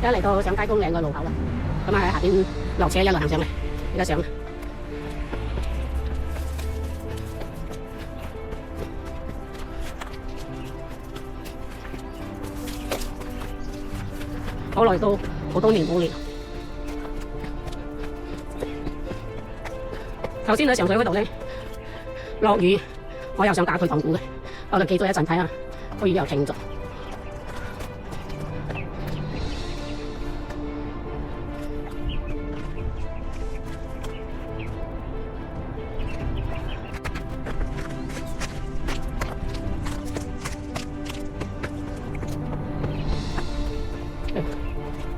而家嚟到上街公嶺個路口啦，咁啊喺下邊落車一路行上嚟，而家上。好耐都好多年冇嚟。頭先喺上水嗰度咧落雨，我又想打退堂鼓嘅，我就企咗一陣睇下，個雨又停咗。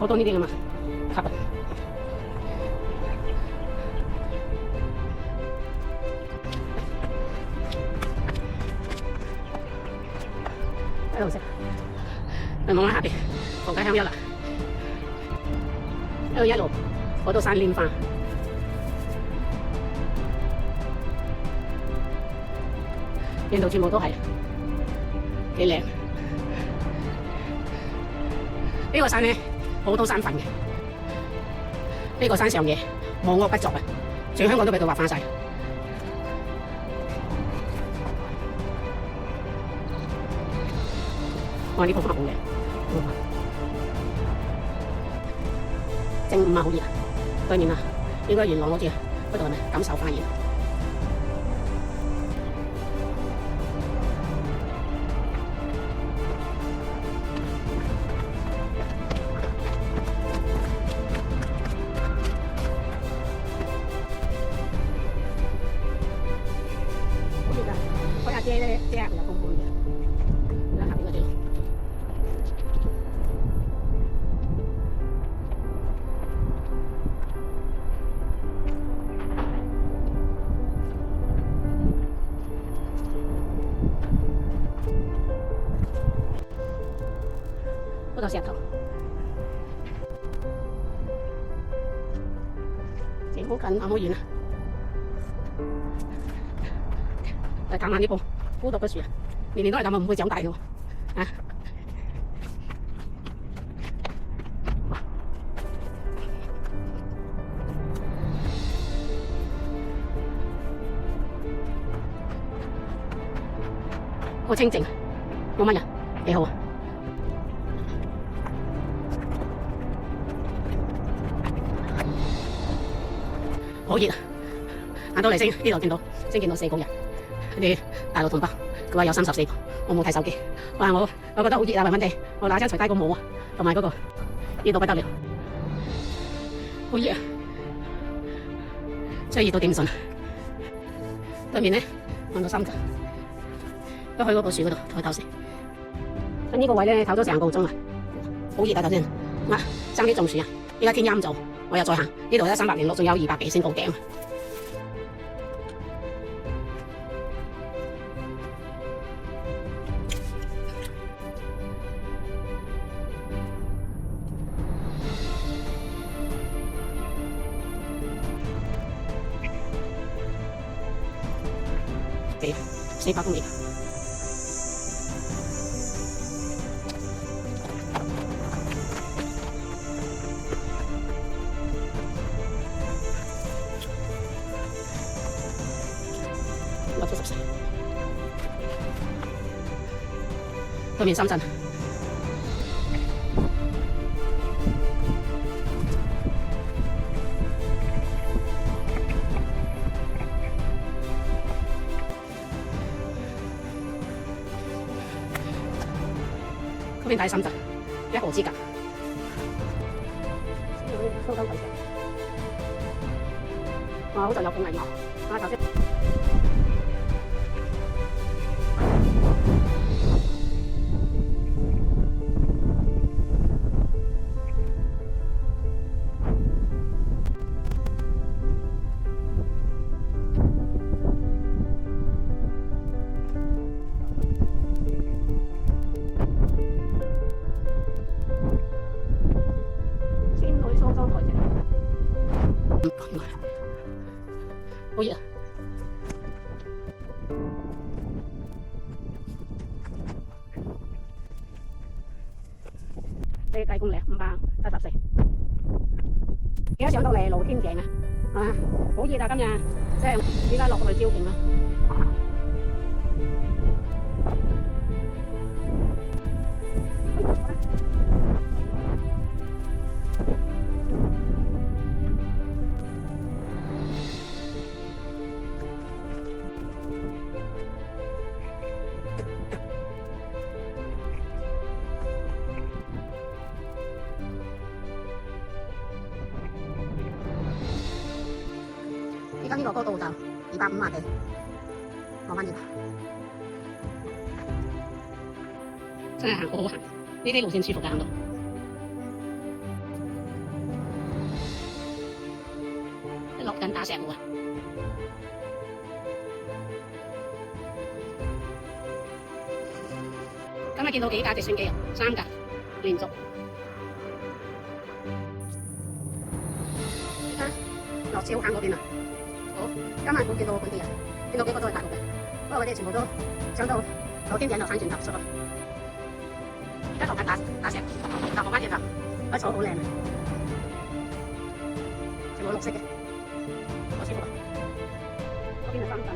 好多呢啲㗎嘛，級啊！喺度食，你望下下邊，黃家香一啦，一路好多山蓮花，沿途全部都係幾靚。呢個山咧好多山墳嘅，呢個山上嘅冇惡不作啊，全香港都俾佢劃翻晒。哇！呢幅畫好靚，正午啊，好熱啊！對面啊，應該元朗好似嗰度係咪錦繡花園？好熱啊！開下遮咧，遮下佢有風風嘅。而家下邊嗰啲。嗰度石頭，正好近，好遠啊！嚟探下呢棵孤獨嘅樹啊，年年都係咁啊，唔會長大嘅喎，啊！好清靜，冇乜人，幾好啊！好熱啊！行到嚟先，呢度見到4個人，啲大陸同胞，佢話有34個，我冇睇手機。哇！我覺得好熱啊，暈暈地，我嗱聲除低個帽啊，同埋嗰個熱到不得了，好熱啊！真係熱到頂唔順。對面咧望到深圳，都去嗰個樹嗰度唞唞先。喺呢個位咧唞咗成個鐘啊，好熱啊頭先，啊爭啲中暑啊！依家天陰咗。我又再行，呢度咧306，仲有200幾先到頂。400公里。對面深圳，嗰邊睇深圳，1河之隔。哇！好在有風嚟喎，啊頭先。好熱啊！你計公里574。而家上到嚟露天井啊，好熱啊今日，即係而家落去招景啦。而家呢個高度就250幾，望翻呢度，真係行好好行，呢啲路線舒服㗎行到。落緊打石湖啊！今日見到幾架直升機啊，3架連續。而家落小坑嗰邊啊！好，今日冇見到佢哋啊，見到幾個都係大陸嘅，不過佢哋全部都上到露天井就鏟轉頭出去。而家落緊打石，搭落翻轉頭，嗰草好靚啊，全部綠色嘅，好舒服啊！嗰邊係深圳。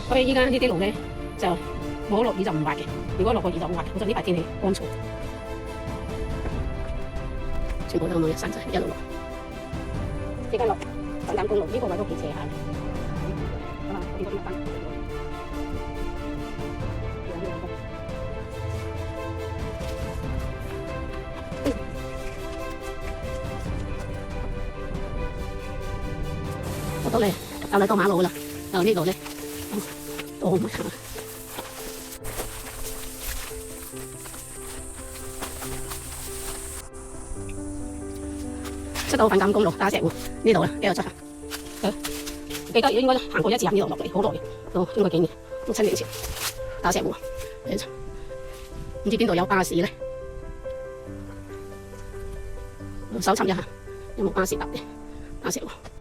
所以依家呢啲路咧就冇落雨就唔滑嘅，如果落過雨就好滑嘅。好在呢排天氣乾燥，全部都咁樣一山一路落。依家落粉錦公路呢個位都幾斜下嘅，咁啊嗰邊嗰邊翻。我到嚟就嚟過馬路啦，就呢度咧。都好唔行啊！出到粉錦公路打石湖呢度啦，呢度出行。記得應該行過一次行呢度落嚟，好耐嘅，都應該幾年，6、7年前打石湖。唔知邊度有巴士咧？搜尋一下有冇巴士搭嘅打石湖。